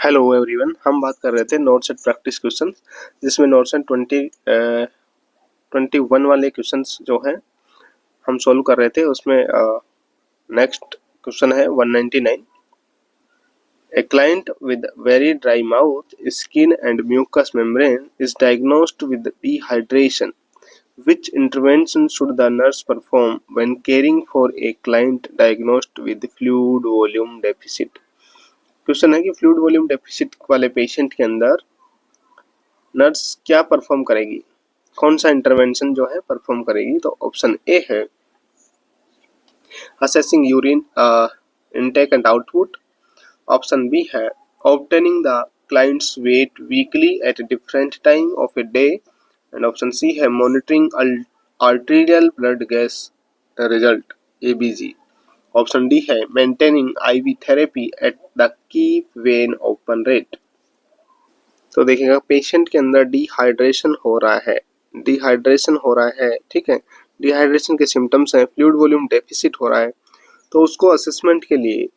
Hello everyone, हम बात कर रहे थे नोट्स एंड प्रैक्टिस क्वेश्चन, जिसमें नोट्स एंड 21 वाले क्वेश्चंस जो हैं हम सॉल्व कर रहे थे। उसमें नेक्स्ट क्वेश्चन है 199। A client with very dry mouth, skin and mucous membrane is diagnosed with dehydration. Which intervention should the nurse perform when caring for a client diagnosed with fluid volume deficit? Question है कि fluid volume deficit वाले patient के अंदर nurse क्या perform करेगी, कौन सा intervention जो है परफॉर्म करेगी। तो ऑप्शन ए है assessing urine intake and output. Option B है obtaining the client's weight weekly at different time of a day. And option C है monitoring arterial blood gas result ABG। Option D है maintaining IV therapy at the keep vein open rate. तो देखिएगा patient के अंदर dehydration हो रहा है, ठीक है। डिहाइड्रेशन के सिम्टम्स हैं, फ्लूइड वॉल्यूम डेफिसिट हो रहा है। तो उसको असेसमेंट के लिए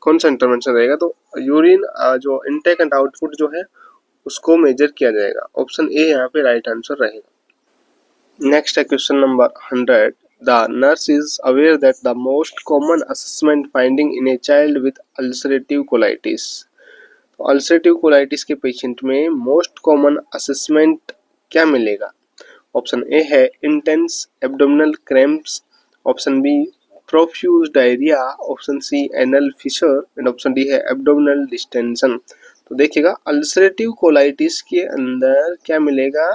कौन सा इंटरवेंशन रहेगा, तो यूरिन जो इनटेक एंड आउटपुट जो है उसको मेजर किया जाएगा। ऑप्शन ए यहाँ पे राइट आंसर रहेगा। नेक्स्ट है question number 100। The nurse is aware that the most common assessment finding in a child with ulcerative colitis। तो अल्सरेटिव कोलाइटिस के पेशेंट में मोस्ट कॉमन असेसमेंट क्या मिलेगा। ऑप्शन ए है intense abdominal cramps. Option B profuse diarrhoea. Option C anal fissure and option D है abdominal distension. तो देखिएगा ulcerative colitis के अंदर क्या मिलेगा,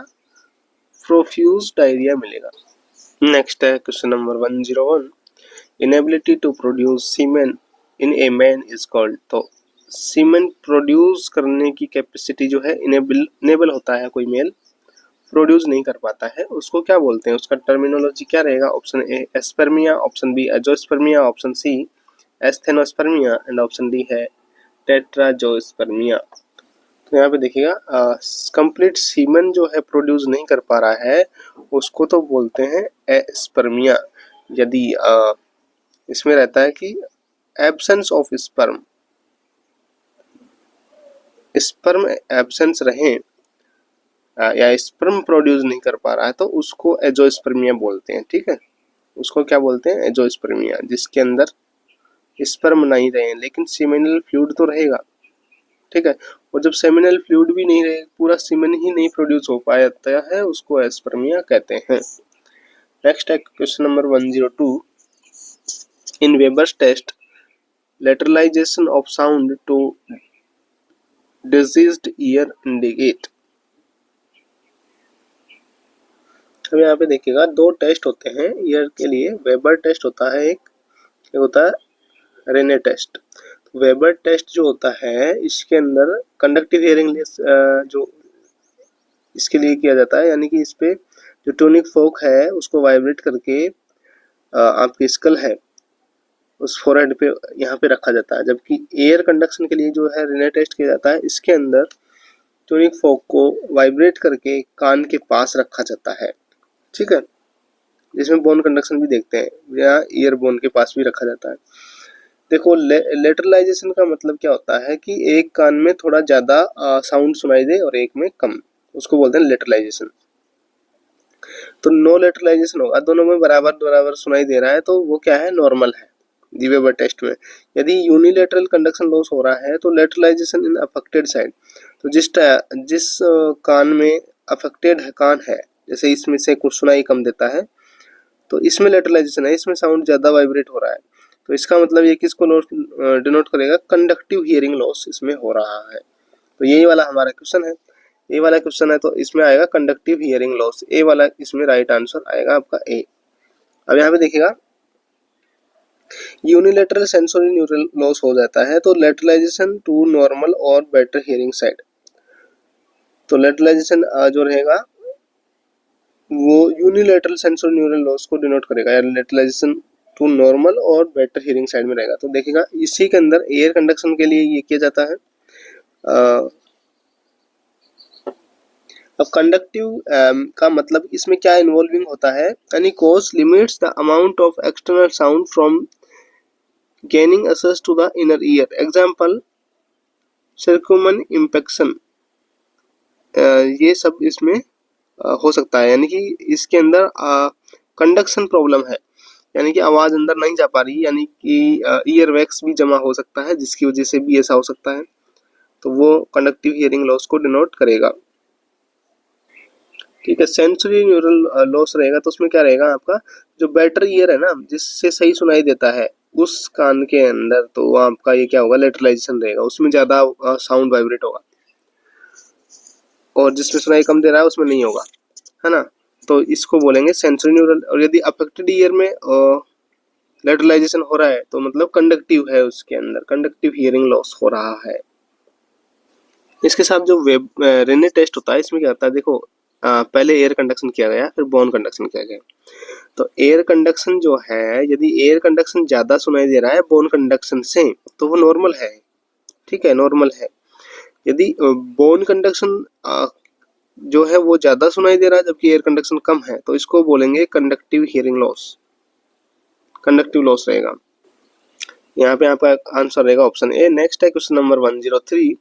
प्रोफ्यूज डायरिया मिलेगा। नेक्स्ट है question number 101। Inability to produce semen in a man is called. तो सीमेन प्रोड्यूस करने की कैपेसिटी जो है इनेबल होता है, कोई मेल प्रोड्यूस नहीं कर पाता है, उसको क्या बोलते हैं, उसका टर्मिनोलॉजी क्या रहेगा। Option A aspermia, option B azoospermia, option C asthenospermia and option D है टेट्राजोस्पर्मिया। तो यहाँ पे देखिएगा कंप्लीट सीमेन जो है प्रोड्यूस नहीं कर पा रहा है उसको तो बोलते हैं एस्पर्मिया। यदि इसमें रहता है कि एब्सेंस ऑफ स्पर्म एब्सेंस रहे या स्पर्म प्रोड्यूस नहीं कर पा रहा है तो उसको एजोस्पर्मिया बोलते हैं, ठीक है। उसको क्या बोलते हैं, एजोस्पर्मिया, जिसके अंदर स्पर्म नहीं रहे लेकिन सीमेनल फ्लूइड तो रहेगा, ठीक है। और जब सेमिनल फ्लूइड भी नहीं रहे, पूरा सीमेन ही नहीं प्रोड्यूस हो पाता है, उसको एस्पर्मिया कहते हैं। नेक्स्ट है question number 102। In Weber's test lateralization of sound to diseased ear indicate. अब यहाँ पे देखिएगा दो टेस्ट होते हैं ईयर के लिए। वेबर टेस्ट होता है, एक होता है रेने टेस्ट। वेबर टेस्ट जो होता है इसके अंदर कंडक्टिव हियरिंग जो इसके लिए किया जाता है, यानी कि इस पे जो टोनिक फोक है उसको वाइब्रेट करके आपकी स्कल है उस फोरहेड पे यहाँ पे रखा जाता है। जबकि एयर कंडक्शन के लिए जो है रेने टेस्ट किया जाता है, इसके अंदर टोनिक फोक को वाइब्रेट करके कान के पास रखा जाता है, ठीक है। जिसमें बोन कंडक्शन भी देखते हैं, यहाँ ईयर बोन के पास भी रखा जाता है। देखो लेटरलाइजेशन का मतलब क्या होता है कि एक कान में थोड़ा ज्यादा साउंड सुनाई दे और एक में कम, उसको बोलते हैं लेटरलाइजेशन। तो नो लेटरलाइजेशन होगा, दोनों में बराबर बराबर सुनाई दे रहा है तो वो क्या है, नॉर्मल है वेबर टेस्ट में। यदि यूनिलेटरल कंडक्शन लॉस हो रहा है तो लेटरलाइजेशन इन अफेक्टेड साइड। तो जिस कान में अफेक्टेड है कान है, जैसे इसमें से कुछ सुनाई कम देता है तो इसमें लेटरलाइजेशन है, इसमें साउंड ज्यादा वाइब्रेट हो रहा है, तो इसका मतलब ये किसको डिनोट करेगा, कंडक्टिव हियरिंग लॉस इसमें हो रहा है। तो यही वाला हमारा क्वेश्चन है, ये वाला क्वेश्चन है, तो इसमें आएगा कंडक्टिव हियरिंग लॉस, ए वाला इसमें राइट आंसर आएगा आपका ए। अब यहाँ पे देखिएगा यूनिलेटरल सेंसोरी न्यूरल लॉस हो जाता है तो लेटरलाइजेशन टू नॉर्मल और बेटर हियरिंग साइड। तो लेटरलाइजेशन जो रहेगा वो यूनिलेटरल सेंसोरी न्यूरल लॉस को डिनोट करेगा, या लेटरलाइजेशन टू नॉर्मल और बेटर हियरिंग साइड में रहेगा। तो देखिएगा इसी के अंदर एयर कंडक्शन के लिए ये किया जाता है। अब कंडक्टिव का मतलब इसमें क्या इन्वॉल्विंग होता है, यानी cause limits the amount of external sound from gaining access to the inner ear, example circumen impaction, ये सब इसमें हो सकता है। यानी कि इसके अंदर कंडक्शन प्रॉब्लम है, यानी कि आवाज़ अंदर नहीं जा पा रही, यानी कि ईयर वैक्स भी जमा हो सकता है, जिसकी वजह से भी ऐसा हो सकता है। तो वो कंडक्टिव हियरिंग लॉस को डिनोट करेगा। ठीक है, सेंसरी न्यूरल लॉस रहेगा तो उसमें क्या रहेगा, आपका जो बेटर ईयर है ना, जिससे सही सुनाई देता है उस कान के अंदर, तो आपका ये क्या होगा, लेटरलाइजेशन रहेगा, उसमें ज़्यादा साउंड वाइब्रेट होगा, और जिसमें सुनाई कम दे रहा है उसमें नहीं होगा, है ना। तो इसको बोलेंगे सेंसरी न्यूरल। और यदि अफेक्टेड ईयर में लेटरलाइजेशन हो रहा है तो मतलब कंडक्टिव है, उसके अंदर कंडक्टिव हियरिंग लॉस हो रहा है। इसके साथ जो रेने टेस्ट होता है, इसमें क्या होता है, देखो पहले एयर कंडक्शन किया गया, फिर बोन कंडक्शन किया गया। तो एयर कंडक्शन जो है, यदि एयर कंडक्शन ज़्यादा सुनाई दे रहा है बोन कंडक्शन से, तो वो नॉर्मल है, ठीक है, नॉर्मल है। यदि बोन कंडक्शन जो है वो ज़्यादा सुनाई दे रहा है जबकि एयर कंडक्शन कम है, तो इसको बोलेंगे conductive hearing loss, conductive loss रहेगा। यहाँ पे आपका आंसर रहेगा ऑप्शन ए। नेक्स्ट है question number 103,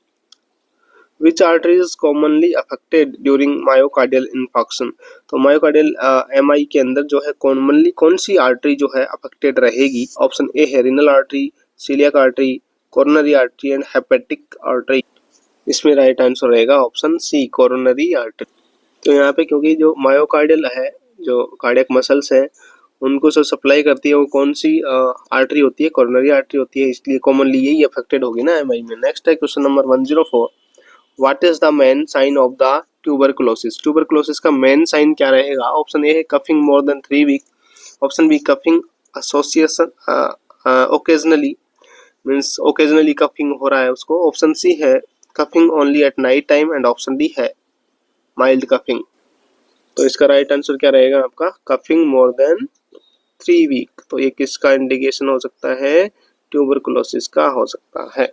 which artery is commonly affected during myocardial infarction. तो मायोकार्डियल एमआई के अंदर जो है कॉमनली कौन सी आर्टरी जो है अफेक्टेड रहेगी। ऑप्शन ए है renal artery, coeliac artery, coronary artery and hepatic artery. इसमें राइट आंसर रहेगा ऑप्शन सी, कोरोनरी आर्टरी। तो यहाँ पे क्योंकि जो मायोकार्डियल है, जो कार्डियक मसल्स है, उनको जो सप्लाई करती है वो कौन सी आर्टरी होती है, कोरोनरी आर्टरी होती है, इसलिए कॉमनली यही अफेक्टेड होगी ना एमआई में। नेक्स्ट है question number 104, what is the main sign of the tuberculosis. Tuberculosis का मेन साइन क्या रहेगा। ऑप्शन ए है coughing more than 3 week, option B coughing association occasionally, means occasionally coughing हो रहा है उसको, ऑप्शन सी है coughing only at night time, and option D है माइल्ड कफिंग। तो इसका राइट आंसर क्या रहेगा आपका, कफिंग मोर देन 3 वीक। तो ये किसका इंडिकेशन हो सकता है, ट्यूबरकुलोसिस का हो सकता है।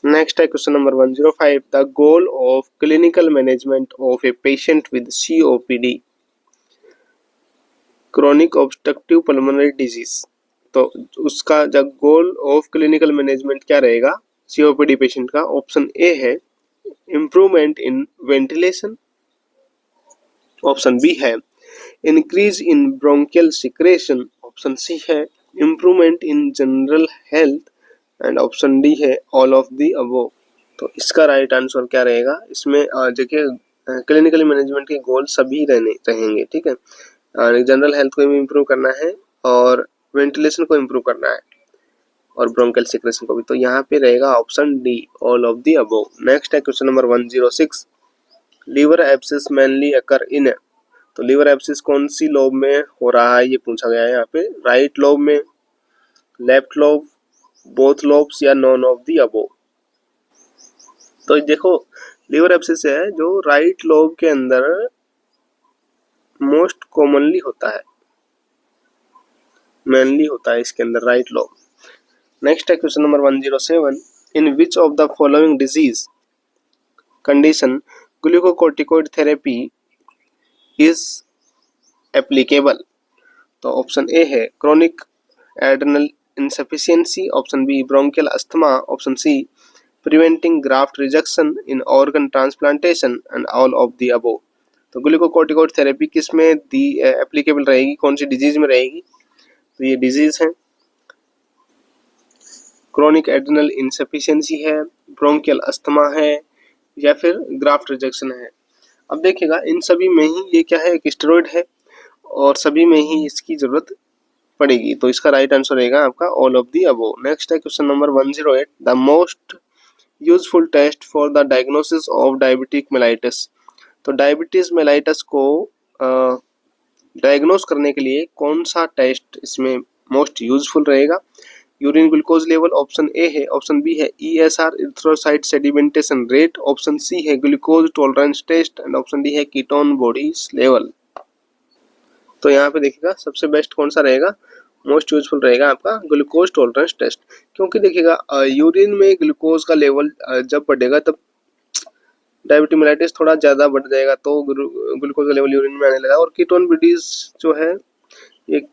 नेक्स्ट है question number 105, the goal of clinical management of a patient with COPD, chronic obstructive pulmonary disease. तो उसका जब गोल ऑफ क्लिनिकल मैनेजमेंट क्या रहेगा COPD पेशेंट का। ऑप्शन ए है improvement in ventilation, option B है increase in bronchial secretion, option C है improvement in general health, and option D है ऑल ऑफ दी अबव। तो इसका राइट आंसर क्या रहेगा, इसमें देखिए क्लिनिकल मैनेजमेंट के गोल सभी रहेंगे, ठीक है। जनरल हेल्थ को भी इम्प्रूव करना है, और वेंटिलेशन को इम्प्रूव करना है, और ब्रोंकियल सिक्रेशन को भी। तो यहाँ पे रहेगा option D, all of the above. Next है question number 106, liver abscess mainly occur in. तो लीवर एब्सिस कौन सी लोब में हो रहा है, ये पूछा गया है यहाँ पे। राइट लोब में, लेफ्ट लोब, बोथ लोब्स, या नॉन ऑफ दी अबव। तो देखो लीवर एब्सिस है जो राइट लोब के अंदर मोस्ट कॉमनली होता है, मेनली होता है इसके अंदर राइट लोब। नेक्स्ट है question number 107, in which of the following disease condition glucocorticoid therapy is applicable. तो ऑप्शन ए है chronic adrenal insufficiency, option B bronchial asthma, option C preventing graft rejection in organ transplantation, and all of the above. तो glucocorticoid therapy किस में दी applicable रहेगी, कौन सी disease में रहेगी। तो ये डिजीज है क्रोनिक एड्रेनल इनसफिशिएंसी है, ब्रोंकियल अस्थमा है, या फिर ग्राफ्ट रिजेक्शन है। अब देखिएगा इन सभी में ही ये क्या है, एक स्टेरॉइड है, और सभी में ही इसकी जरूरत पड़ेगी। तो इसका राइट आंसर रहेगा आपका all of the above. Next है question number 108, the most useful test for the diagnosis of diabetic mellitus. तो डायबिटीज मेलाइटिस को डायग्नोस करने के लिए कौन सा टेस्ट इसमें मोस्ट यूजफुल रहेगा। Urine glucose level, option A है, ऑप्शन बी है ESR erythrocyte sedimentation rate, option C है glucose tolerance test, and option D है कीटोन बॉडीज लेवल। तो यहाँ पे देखिएगा सबसे बेस्ट कौन सा रहेगा, मोस्ट यूजफुल रहेगा आपका ग्लूकोज टॉलरेंस टेस्ट। क्योंकि देखिएगा यूरिन में ग्लूकोज का लेवल जब बढ़ेगा तब डायबिटिक मेलाइटिस थोड़ा ज़्यादा बढ़ जाएगा, तो ग्लूकोज का लेवल यूरिन में आने लगा। और कीटोन बॉडीज जो है, एक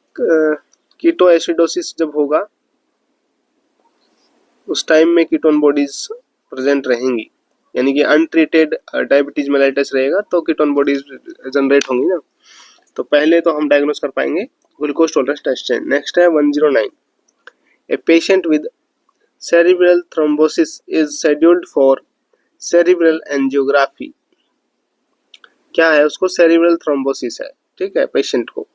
कीटो एसिडोसिस जब होगा उस टाइम में कीटोन बॉडीज प्रेजेंट रहेंगी, यानी कि अनट्रीटेड डायबिटीज मेलाइटस रहेगा तो कीटोन बॉडीज जनरेट होंगी ना। तो पहले तो हम डायग्नोस कर पाएंगे ग्लूकोज टॉलरेंस टेस्ट से। नेक्स्ट है 109, a patient with cerebral thrombosis is scheduled for cerebral angiography. क्या है उसको? सेरिब्रल थ्रोम्बोसिस है, ठीक है, पेशेंट को,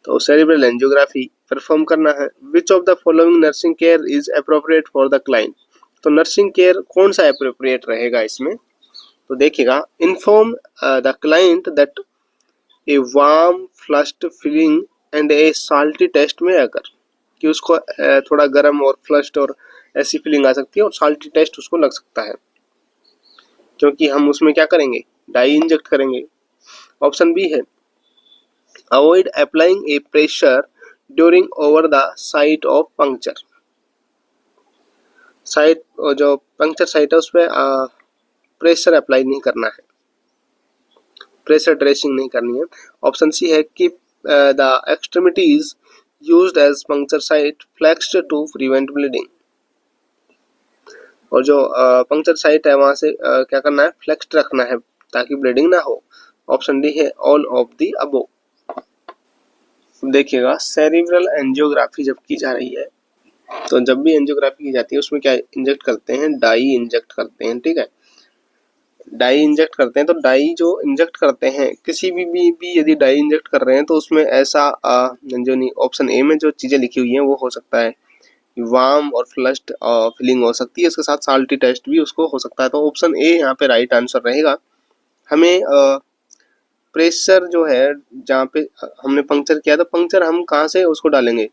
तो सेरिब्रल एंजियोग्राफी परफॉर्म करना है। Which of the following nursing care is appropriate for the client. तो नर्सिंग केयर कौन सा अप्रोप्रिएट रहेगा इसमें? तो देखिएगा, inform the client that a warm flushed feeling and a salty taste में अगर, कि उसको थोड़ा गर्म और फ्लश्ड और ऐसी फीलिंग आ सकती है और साल्टी टेस्ट उसको लग सकता है, क्योंकि हम उसमें क्या करेंगे? डाई इंजेक्ट करेंगे। ऑप्शन बी है, avoid applying A pressure during over the site of puncture. Site, जो पंक्चर साइट है उस पर प्रेशर अप्लाई नहीं करना है, प्रेशर ड्रेसिंग नहीं करनी है। ऑप्शन सी है, keep the extremities used as puncture site flexed to prevent bleeding. और जो पंक्चर साइट है वहां से क्या करना है? फ्लेक्स्ड रखना है ताकि ब्लीडिंग ना हो। ऑप्शन डी है, ऑल ऑफ द अबो। देखिएगा, सेरिब्रल एंजियोग्राफी जब की जा रही है तो जब भी एंजियोग्राफी की जाती है उसमें क्या इंजेक्ट करते हैं? डाई इंजेक्ट करते हैं, ठीक है, डाई इंजेक्ट करते हैं। तो डाई जो इंजेक्ट करते हैं, किसी भी यदि डाई इंजेक्ट कर रहे हैं तो उसमें ऐसा जो नहीं, ऑप्शन ए में जो चीजें लिखी हुई हैं वो हो सकता है वार्म और फ्लश्ड फीलिंग हो सकती है, इसके साथ साल्टी टेस्ट भी उसको हो सकता है। तो ऑप्शन ए यहाँ पे राइट आंसर रहेगा। हमें प्रेशर जो है, जहाँ पे हमने पंक्चर किया, तो पंक्चर हम कहाँ से उसको डालेंगे?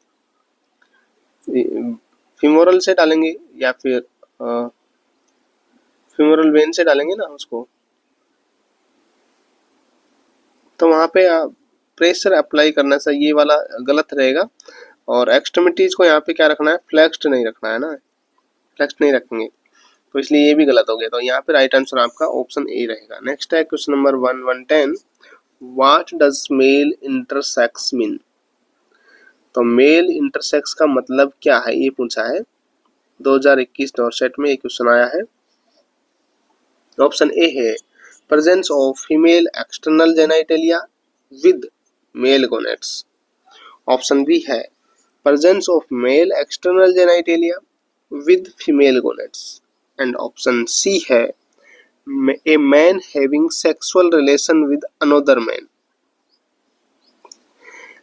फीमोरल से डालेंगे या फिर फीमोरल वेन से डालेंगे ना उसको, तो वहां पे प्रेशर अप्लाई करना चाहिए, ये वाला गलत रहेगा। और एक्सट्रीमिटीज को यहाँ पे क्या रखना है? फ्लेक्स्ड नहीं रखना है ना, फ्लेक्स्ड नहीं रखेंगे, तो इसलिए ये भी गलत हो गया। तो यहाँ पे राइट आंसर आपका ऑप्शन ए रहेगा। नेक्स्ट है question number 1110, what does male intersex mean. तो मेल इंटरसेक्स का मतलब क्या है, ये पूछा है 2021 नॉरसेट में एक क्वेश्चन आया है। ऑप्शन ए है, presence of female external genitalia with male gonads. Option B है, presence of male external genitalia with female gonads. And option C है, a man having sexual relation with another man.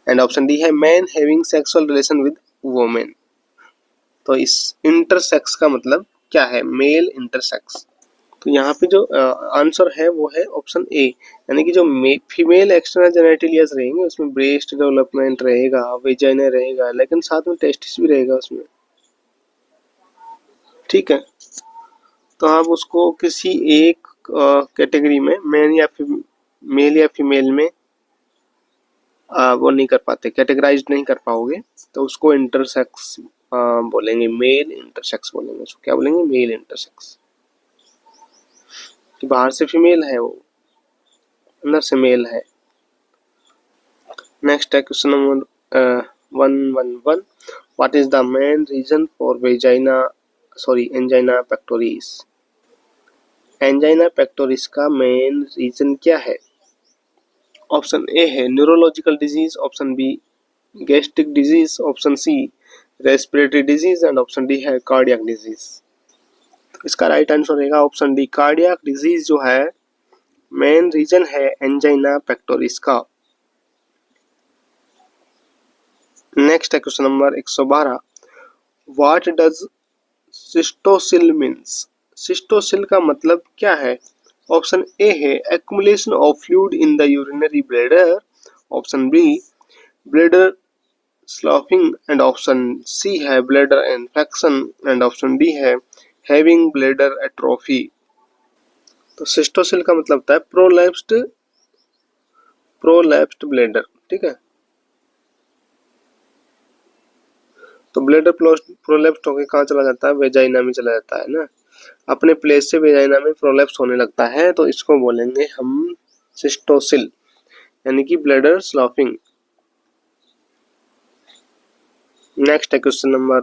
And option D है, man having sexual relation with women. तो इस intersex का मतलब क्या है? Male intersex. तो यहाँ पे जो आंसर है वो है ऑप्शन ए, यानी कि जो फीमेल एक्सटर्नल जेनिटलियास रहेंगे उसमें ब्रेस्ट डेवलपमेंट रहेगा, वेजाइना रहेगा, लेकिन साथ में टेस्टिस भी रहेगा उसमें, ठीक है। तो आप उसको किसी एक कैटेगरी में मेल या फीमेल में वो नहीं कर पाते, कैटेगराइज नहीं कर पाओगे, तो उसको इंटरसेक्स बोलेंगे, मेल इंटरसेक्स बोलेंगे उसको। क्या बोलेंगे? Male intersex. कि बाहर से फीमेल है वो, अंदर से मेल है। नेक्स्ट है question number 111, what is the main reason for angina pectoris. Angina pectoris का मेन रीजन क्या है? ऑप्शन ए है neurological disease, option B gastric disease, option C respiratory disease, and option D है cardiac disease. इसका right answer रहेगा option D, cardiac disease जो है main reason है एंजाइना पेक्टोरिस का। नेक्स्ट है question number 112, what does cystocele means. Cystocele का मतलब क्या है? ऑप्शन ए है, accumulation of fluid in the urinary bladder, option B bladder sloughing, and option C है bladder infection, and option D है having bladder atrophy. तो cystocele का मतलब होता है प्रोलैप्स्ड ब्लैडर, ठीक है। तो ब्लैडर प्रोलैप्स्ड होकर कहाँ चला जाता है? वेजाइना में चला जाता है ना, अपने प्लेस से वेजाइना में प्रोलैप्स होने लगता है, तो इसको बोलेंगे हम सिस्टोसिल, यानी कि ब्लैडर स्लॉफिंग। नेक्स्ट है question number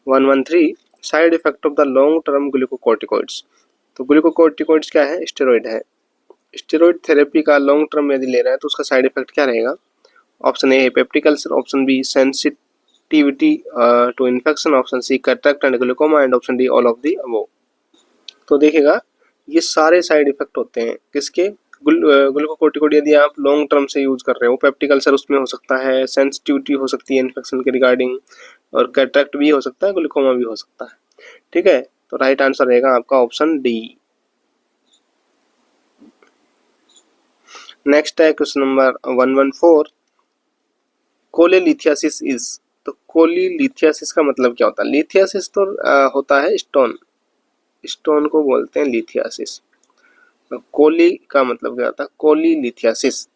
113, side effect of the long term glucocorticoids. तो ग्लूकोकॉर्टिकॉइड्स क्या है? स्टेरॉइड है। स्टेरॉइड थेरेपी का लॉन्ग टर्म यदि ले रहा है तो उसका साइड इफेक्ट क्या रहेगा? ऑप्शन ए है peptic ulcer, option B sensitivity to infection, option C cataract and glaucoma and option D all of the above. तो देखिएगा ये सारे साइड इफेक्ट होते हैं किसके? ग्लूकोकॉर्टिकॉइड यदि आप लॉन्ग टर्म से यूज कर रहे हो, पेप्टिक अल्सर उसमें हो सकता है, सेंसिटिविटी हो सकती है इन्फेक्शन के रिगार्डिंग, और कैटरेक्ट भी हो सकता है, ग्लूकोमा भी हो सकता है। ठीक है, तो राइट आंसर रहेगा आपका ऑप्शन डी। नेक्स्ट है क्वेश्चन नंबर 114, कोलेलिथियासिस इज। तो कोलेलिथियासिस का मतलब क्या होता है? लिथियासिस तो होता है स्टोन, स्टोन को बोलते हैं लिथियासिस। कोली का मतलब क्या होता है? कोलीलिथियासिस।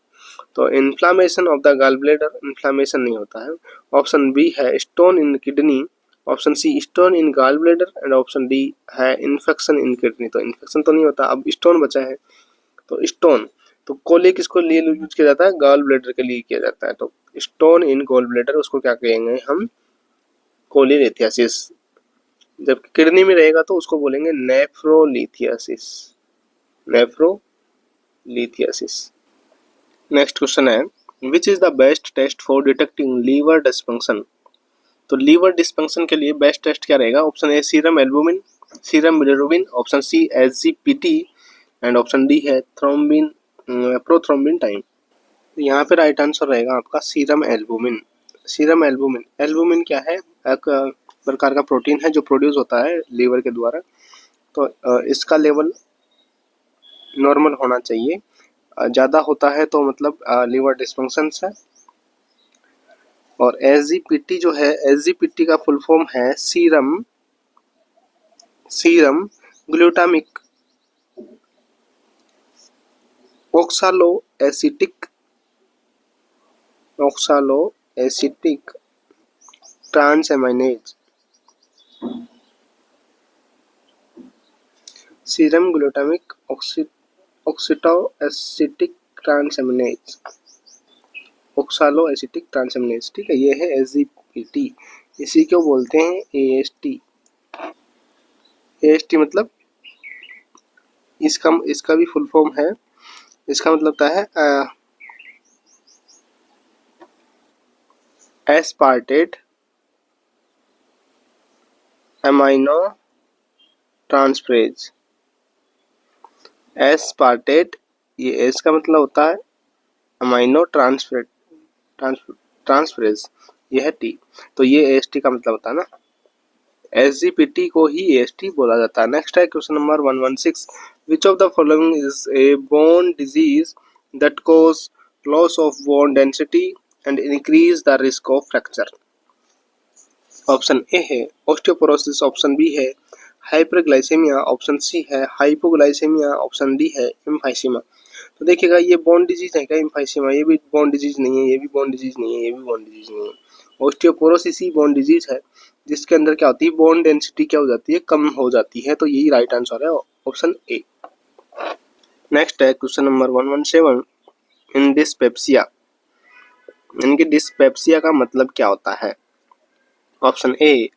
तो inflammation of the gall bladder, inflammation नहीं होता है। ऑप्शन बी है stone in kidney, option C stone in gall bladder and option D है इन्फेक्शन इन किडनी। तो इन्फेक्शन तो नहीं होता, अब स्टोन बचा है। तो स्टोन, तो कोली किसको लिए यूज किया जाता है? गॉल ब्लैडर के लिए किया जाता है। तो स्टोन इन गॉल ब्लैडर उसको क्या कहेंगे हम? कोलीलिथियासिस। जब किडनी में रहेगा तो उसको बोलेंगे नेफ्रोलिथियासिस, नेफ्रोलिथियासिस। नेक्स्ट क्वेश्चन है which is the best test for detecting liver dysfunction. तो लीवर डिस्फंक्शन के लिए बेस्ट टेस्ट क्या रहेगा? Option A serum albumin, serum bilirubin, option C SGPT and option D है थ्रोम्बिन प्रोथ्रोम्बिन टाइम। यहाँ पे right answer रहेगा आपका serum albumin. Serum albumin, albumin क्या है? एक प्रकार का प्रोटीन है जो प्रोड्यूस होता है लीवर के द्वारा। तो इसका लेवल नॉर्मल होना चाहिए, ज़्यादा होता है तो मतलब लीवर डिस्फंक्शन है। और एसजीपीटी जो है, एसजीपीटी का फुल फॉर्म है serum glutamic oxalo acetic transaminase, serum glutamic oxalo acetic transaminase, oxalo acetic transaminase. ठीक है, ये है एसजीपीटी। इसी को बोलते हैं एएसटी। एएसटी मतलब इसका भी फुल फॉर्म है, इसका मतलब होता है एस्पार्टेट अमाइनो ट्रांसफरेज। एस्पार्टेट, ये एस का मतलब होता है अमाइनो ट्रांसफरेज, ये है टी। तो ये एएसटी का मतलब होता है ना, एसजीपीटी को ही एएसटी बोला जाता है। नेक्स्ट है question number 116, which of the following is a bone disease that cause loss of bone density and increase the risk of fracture. Option A है ऑस्टियोपोरोसिस, ऑप्शन बी है हाइपरग्लाइसेमिया, ऑप्शन सी है hypoglycaemia, option D है emphysema. तो देखिएगा ये bone disease है क्या? Emphysema ये भी बोन डिजीज नहीं है, ये भी बोन डिजीज नहीं है, ये भी बोन डिजीज नहीं है। ऑस्टियोपोरोसिस ही बोन डिजीज है जिसके अंदर क्या होती है? बोन डेंसिटी क्या हो जाती है? कम हो जाती है। तो यही राइट आंसर है, ऑप्शन ए। नेक्स्ट है क्वेश्चन नंबर 117, इन डिस्पेप्सिया, इनकी डिस्पेप्सिया का मतलब क्या होता है? Option A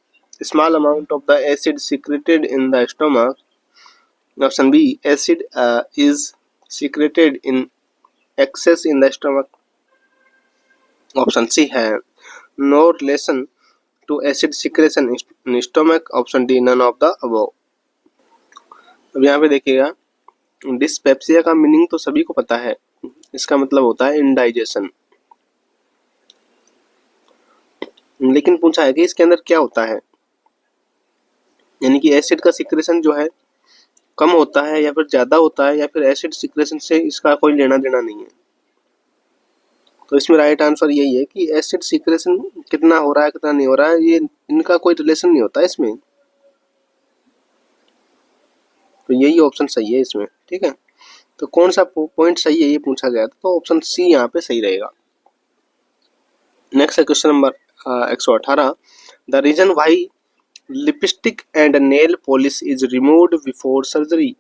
small amount of the acid secreted in the stomach, option B acid is secreted in excess in the stomach, option C है no relation to acid secretion in stomach, option D none of the above। अब यहाँ पे देखिएगा dyspepsia का meaning तो सभी को पता है, इसका मतलब होता है इंडाइजेशन। लेकिन पूछा है कि इसके अंदर क्या होता है, यानी कि एसिड का सिक्रेशन जो है कम होता है या फिर ज़्यादा होता है, या फिर एसिड सिक्रेशन से इसका कोई लेना देना नहीं है। तो इसमें राइट आंसर यही है कि एसिड सिक्रेशन कितना हो रहा है कितना नहीं हो रहा है, ये इनका कोई रिलेशन नहीं होता इसमें। तो यही ऑप्शन सही है इसमें। ठीक है, तो कौन सा पॉइंट सही है ये पूछा गया था, तो ऑप्शन सी यहाँ पे सही रहेगा। नेक्स्ट है question number 118, the reason why lipstick and nail polish is removed before surgery.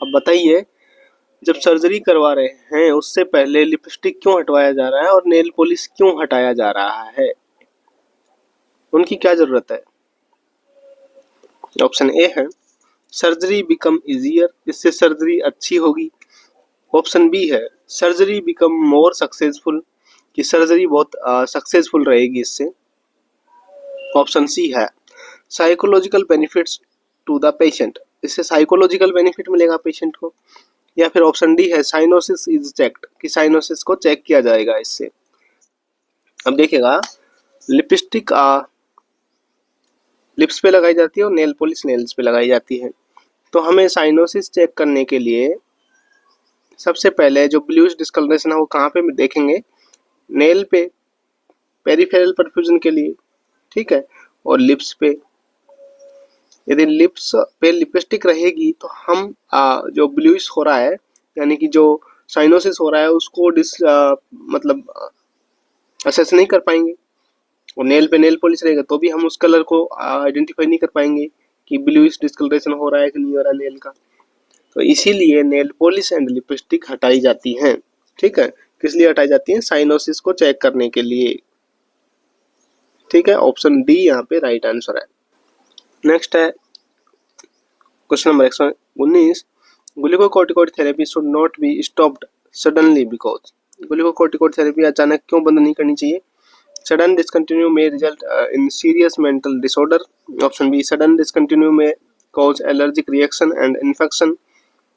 अब बताइए जब सर्जरी करवा रहे हैं उससे पहले लिपस्टिक क्यों हटवाया जा रहा है और नेल पॉलिश क्यों हटाया जा रहा है? उनकी क्या जरूरत है? ऑप्शन ए है सर्जरी बिकम इजियर, इससे सर्जरी अच्छी होगी। ऑप्शन बी है सर्जरी बिकम मोर सक्सेसफुल, कि सर्जरी बहुत सक्सेसफुल रहेगी इससे। ऑप्शन सी है psychological benefits to the patient, इससे साइकोलॉजिकल बेनिफिट मिलेगा पेशेंट को। या फिर ऑप्शन डी है साइनोसिस इज चेक्ड, कि साइनोसिस को चेक किया जाएगा इससे। अब देखिएगा लिपस्टिक लिप्स पे लगाई जाती है और नेल पॉलिश नेल्स पे लगाई जाती है। तो हमें साइनोसिस चेक करने के लिए सबसे पहले जो ब्लूइश डिस्कलरेशन है वो कहाँ पे देखेंगे, नेल पे, पेरिफेरल परफ्यूजन के लिए, ठीक है, और लिप्स पे। यदि लिप्स पे लिपस्टिक रहेगी तो हम जो ब्लूइश हो रहा है यानी कि जो साइनोसिस हो रहा है उसको मतलब असेस नहीं कर पाएंगे। और नेल पे नेल पॉलिश रहेगा तो भी हम उस कलर को आइडेंटिफाई नहीं कर पाएंगे कि ब्लूइश डिस्कलरेशन हो रहा है कि नहीं हो रहा नेल का। तो इसीलिए नेल पॉलिश एंड लिपस्टिक हटाई जाती हैं, ठीक है। किस लिए हटाई जाती हैं, साइनोसिस को चेक करने के लिए, ठीक है। ऑप्शन डी यहाँ पे राइट आंसर है। नेक्स्ट है question number 119, glucocorticoid therapy should not be stopped suddenly because, glucocorticoid therapy अचानक क्यों बंद नहीं करनी चाहिए। Sudden discontinue may result in serious mental disorder. Option B sudden discontinue may cause allergic reaction and infection.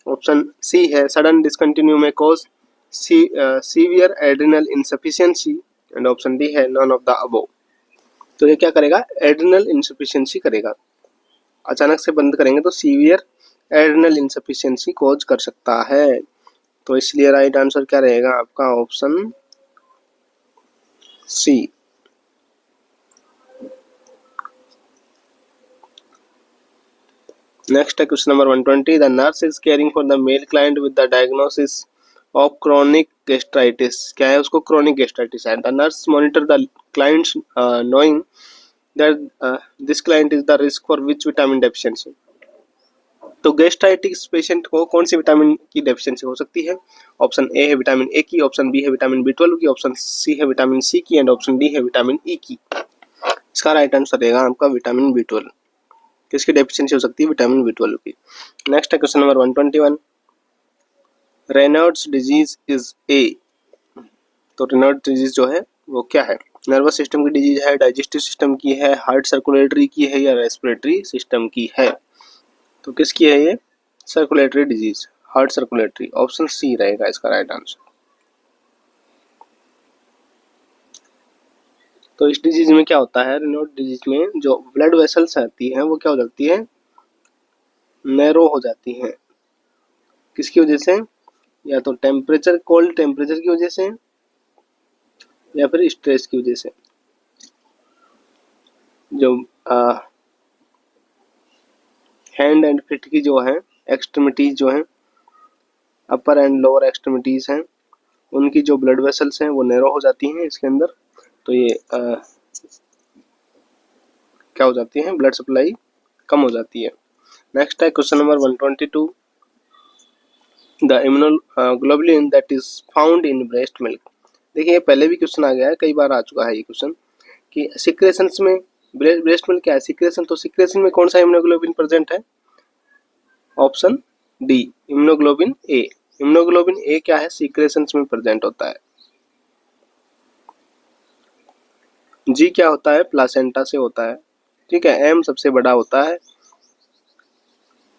Option C है sudden discontinue may cause severe adrenal insufficiency and option D है none of the above. तो ये क्या करेगा, adrenal insufficiency करेगा। अचानक से बंद करेंगे तो सीवियर एड्रिनल इनसफिशिएंसी कॉज कर सकता है। तो इसलिए राइट आंसर क्या रहेगा आपका, ऑप्शन सी। नेक्स्ट है question number 120, the nurse is caring for the male client with the diagnosis of chronic gastritis. क्या है, उसको क्रोनिक गैस्ट्राइटिस है। The nurse monitor the clients knowing that this client is the risk for which vitamin deficiency. तो gastritis patient को कौन C vitamin की deficiency हो सकती है। ऑप्शन ए है विटामिन ए की, ऑप्शन बी है विटामिन B12 की, ऑप्शन सी है विटामिन सी की एंड ऑप्शन डी है विटामिन ई की। इसका राइट आंसर रहेगा आपका विटामिन B12। किसकी डेफिशिएंसी हो सकती है, विटामिन B12 की। नेक्स्ट है question number 121, Reynolds disease is a. तो रेनॉल्ड्स डिजीज जो है वो क्या है, नर्वस सिस्टम की डिजीज है, डाइजेस्टिव सिस्टम की है, हार्ट सर्कुलेटरी की है या रेस्पिरेटरी सिस्टम की है। तो किसकी है ये, circulatory disease, heart circulatory. Option C रहेगा इसका राइट आंसर। तो इस डिजीज में क्या होता है, रेनॉल्ड डिजीज में जो ब्लड वेसल्स आती हैं वो क्या हो जाती है, नैरो हो जाती हैं। किसकी वजह से, या तो टेम्परेचर, कोल्ड टेम्परेचर की वजह से या फिर स्ट्रेस की वजह से। जो हैंड एंड फिट की जो है एक्सट्रीमिटीज जो हैं, अपर एंड लोअर एक्सट्रीमिटीज हैं, उनकी जो ब्लड वेसल्स हैं वो नैरो हो जाती हैं इसके अंदर। तो ये क्या हो जाती है, ब्लड सप्लाई कम हो जाती है। नेक्स्ट है question number 122, the immunoglobulin that is found in breast milk. देखिए पहले भी क्वेश्चन आ गया है, कई बार आ चुका है ये क्वेश्चन कि सिक्रेशंस में ब्रेस्ट मिल्क क्या है, सिक्रेशन। तो सिक्रेशन में कौन सा इम्यूनोग्लोबिन प्रेजेंट है, ऑप्शन डी इम्यूनोग्लोबिन ए। इम्यूनोग्लोबिन ए क्या है, सिक्रेशंस में प्रेजेंट होता है। जी क्या होता है, प्लासेंटा से होता है, ठीक है। एम सबसे बड़ा होता है,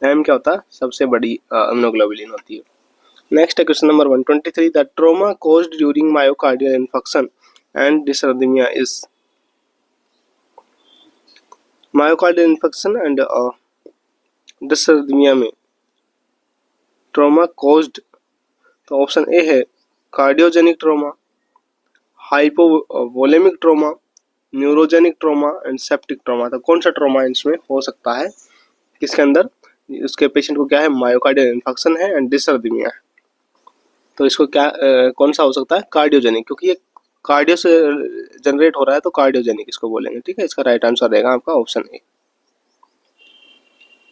एम क्या होता है, सबसे बड़ी इम्यूनोग्लोबुलिन होती है। नेक्स्ट है question number 123, the trauma caused during myocardial infection and dysrhythmia is. Myocardial infection and dysrhythmia में ट्रॉमा कॉज्ड, तो ऑप्शन ए है cardiogenic trauma, hypovolemic trauma, neurogenic trauma and septic trauma. तो कौन सा ट्रॉमा इसमें हो सकता है, किसके अंदर, उसके पेशेंट को क्या है, मायोकार्डियल इन्फेक्शन है एंड डिसर्दमिया है। तो इसको क्या कौन सा हो सकता है, कार्डियोजेनिक, क्योंकि ये कार्डियो से जनरेट हो रहा है तो कार्डियोजेनिक इसको बोलेंगे, ठीक है। इसका राइट आंसर रहेगा आपका ऑप्शन ए।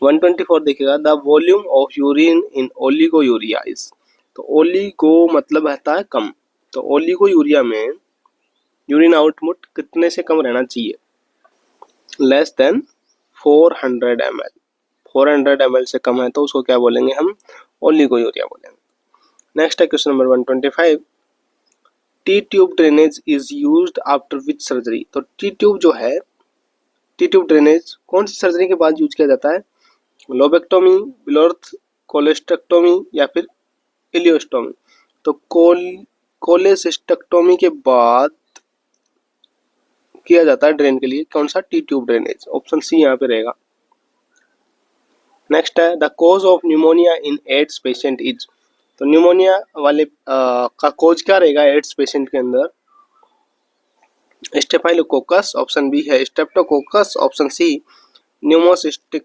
124 देखिएगा, the volume of urine in oliguria is. तो ओलिगो मतलब रहता है कम, तो ओलिगोयूरिया में यूरिन आउटपुट कितने से कम रहना चाहिए, लेस देन 400 ml, 400 ml से कम है तो उसको क्या बोलेंगे हम, ओलिगोयूरिया बोलेंगे। नेक्स्ट है question number 125, T tube drainage is used after which surgery. तो टी ट्यूब जो है, टी ट्यूब ड्रेनेज कौन सी सर्जरी के बाद यूज किया जाता है, लोबेक्टोमी, बिलोर्थ, कोलेस्टेक्टोमी या फिर इलियोस्टोमी। तो कोलेसिस्टेक्टोमी के बाद किया जाता है ड्रेन के लिए कौन सा, T tube drainage, option C यहाँ पे रहेगा। नेक्स्ट है the cause of pneumonia in AIDS patient is. तो न्यूमोनिया वाले का कॉज क्या रहेगा एड्स पेशेंट के अंदर, स्टेफाइलोकोकस, ऑप्शन बी है streptococcus, option C pneumocystis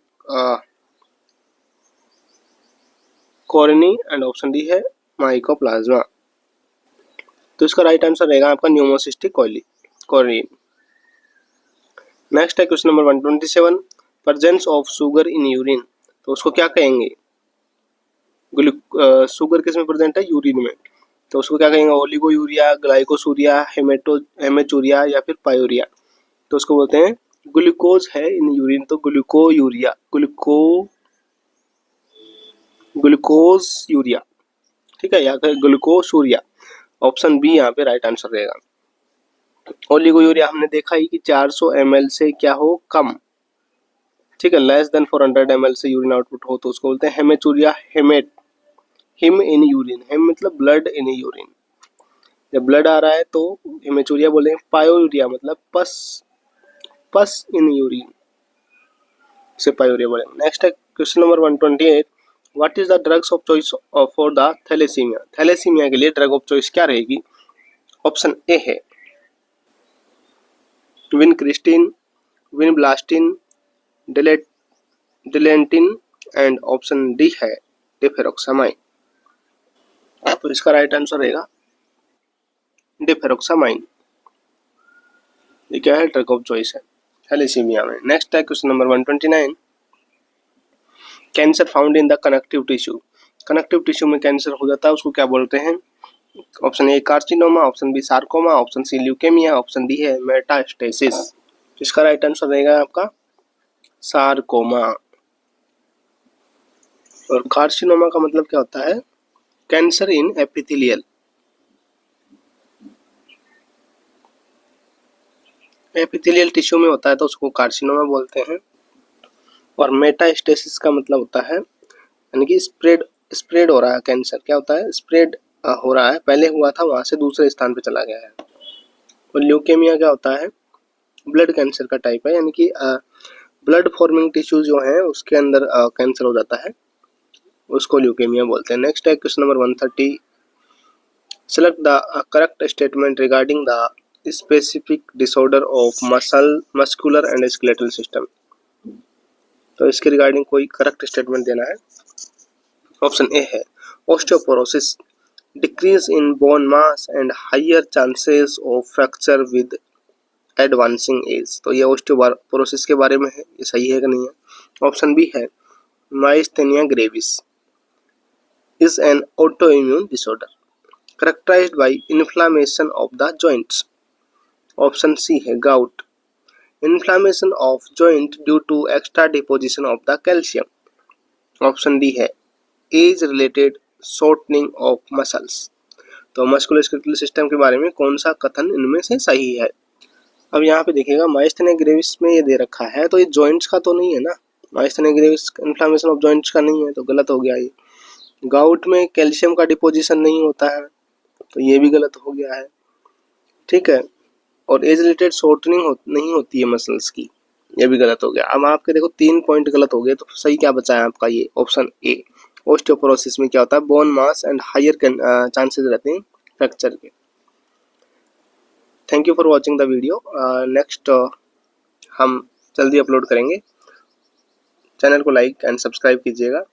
carinii and option D है माइकोप्लाज्मा। तो इसका राइट आंसर रहेगा आपका न्यूमोसिस्टिक कोरनी। नेक्स्ट है question number 127, presence of sugar in urine. तो उसको क्या कहेंगे, शुगर किस में प्रेजेंट है, यूरिन में, तो उसको क्या कहेंगे, ओलिगोयूरिया, ग्लाइकोसूरिया, हेमेचूरिया या फिर पायूरिया। तो उसको बोलते हैं ग्लूकोज है इन यूरिन, तो ग्लूकोयूरिया, ग्लूकोज यूरिया, ठीक है, या फिर ग्लूकोसूरिया, ऑप्शन बी यहाँ पे राइट आंसर रहेगा। ओलिगोयूरिया हमने देखा ही कि 400 ml से क्या हो, कम, ठीक है, लेस देन 400 ml से यूरिन आउटपुट हो तो उसको बोलते हैं haematuria, him in urine, him मतलब ब्लड इन यूरिन, जब ब्लड आ रहा है तो हेमेचूरिया बोलेंगे। पायूरिया मतलब पस इन यूरिन, से पायूरिया बोलेंगे। नेक्स्ट है question number 128, what is the drugs of choice for the thalassemia. Thalassemia के लिए ड्रग ऑफ चॉइस क्या रहेगी, ऑप्शन ए है vincristine, vinblastine, Dilantin and option D है डिफेरोक्सामाइन। तो इसका राइट आंसर रहेगा डिफेरोक्सामाइन, ये क्या है, ड्रग ऑफ चॉइस है थैलेसीमिया में। नेक्स्ट है question number 129, cancer found in the connective tissue. Connective tissue में कैंसर हो जाता है उसको क्या बोलते हैं, option A carcinoma, option B sarcoma, option C leukemia, option D है मेटास्टेसिस। इसका राइट आंसर रहेगा आपका सार्कोमा। और कार्सिनोमा का मतलब क्या होता है, cancer in epithelial, epithelial tissue में होता है तो उसको कार्सिनोमा बोलते हैं। और मेटास्टेसिस का मतलब होता है यानी कि स्प्रेड हो रहा है कैंसर, क्या होता है, स्प्रेड हो रहा है, पहले हुआ था वहां से दूसरे स्थान पे चला गया है। और ल्यूकेमिया क्या होता है, ब्लड कैंसर का टाइप है, यानी कि ब्लड फॉर्मिंग टिश्यू जो है उसके अंदर कैंसर हो जाता है, उसको ल्यूकेमिया बोलते हैं। नेक्स्ट है question number 130, select the correct statement regarding the specific disorder of muscular and skeletal system. तो इसके रिगार्डिंग कोई करेक्ट स्टेटमेंट देना है। ऑप्शन ए है osteoporosis, decrease in bone mass and higher chances of fracture with advancing age. तो ये osteoporosis के बारे में है, ये सही है कि नहीं है। ऑप्शन बी है myasthenia gravis is an autoimmune disorder characterized by inflammation of the joints. Option C है gout, inflammation of joint due to extra deposition of the calcium. Option D है age related shortening of muscles. तो musculoskeletal system के बारे में कौन सा कथन इनमें से सही है। अब यहाँ पे देखिएगा माइस्थेनिया ग्रेविस में ये दे रखा है तो ये जॉइंट्स का तो नहीं है ना, myasthenia gravis inflammation of joints का नहीं है तो गलत हो गया ये। गाउट में कैल्शियम का डिपोजिशन नहीं होता है तो ये भी गलत हो गया है, ठीक है। और एज रिलेटेड शॉर्टनिंग नहीं होती है मसल्स की, ये भी गलत हो गया। अब आपके देखो 3 पॉइंट गलत हो गए तो सही क्या बचा है आपका, ये ऑप्शन ए ऑस्टियोपोरोसिस में क्या होता है, bone mass and higher chances रहते हैं फ्रैक्चर के। Thank you for watching the video. Next हम जल्दी अपलोड करेंगे, चैनल को लाइक एंड सब्सक्राइब कीजिएगा।